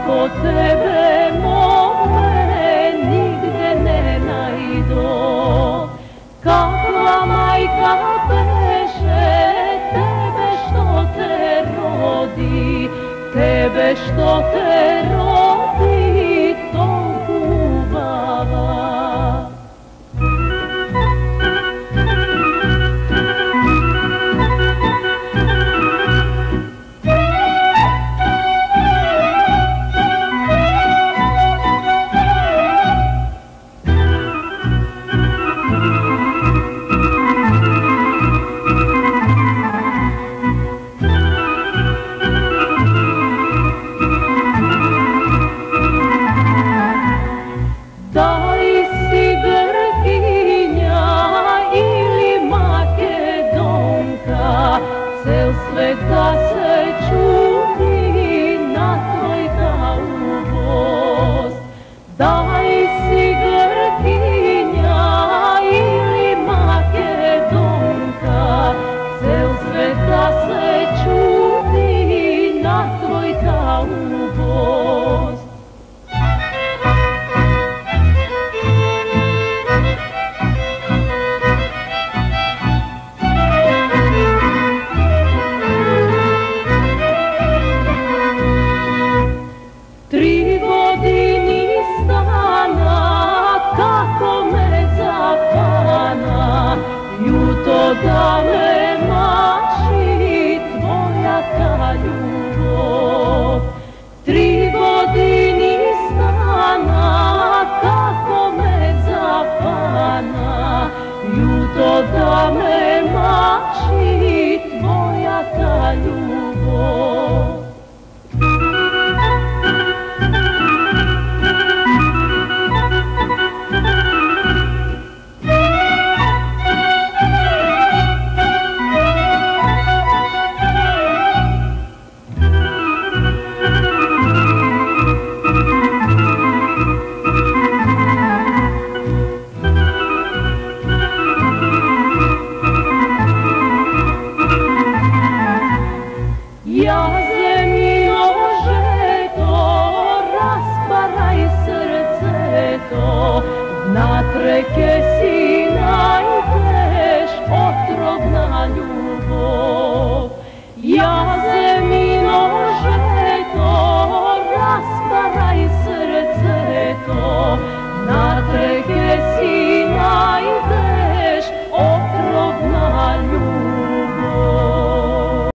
Ako tebe more nigde ne najdo, kakva majka beše tebe što te rodi, tebe što te rodi tolku bava. Cel svet da se čudi na tvoj daubost. Daj si Grkinja ili Makedonka, cel svet da se čudi na tvoj daubost. Tri godini stana, kako me zapana, ljuto da me mači tvoja ta ljubav. Tri godini stana, kako me zapana, ljuto da me mači tvoja ta ljubav. Ja zemljino žeto, rasparaj srce to, dna reke si najdeš, otrovna ljubav.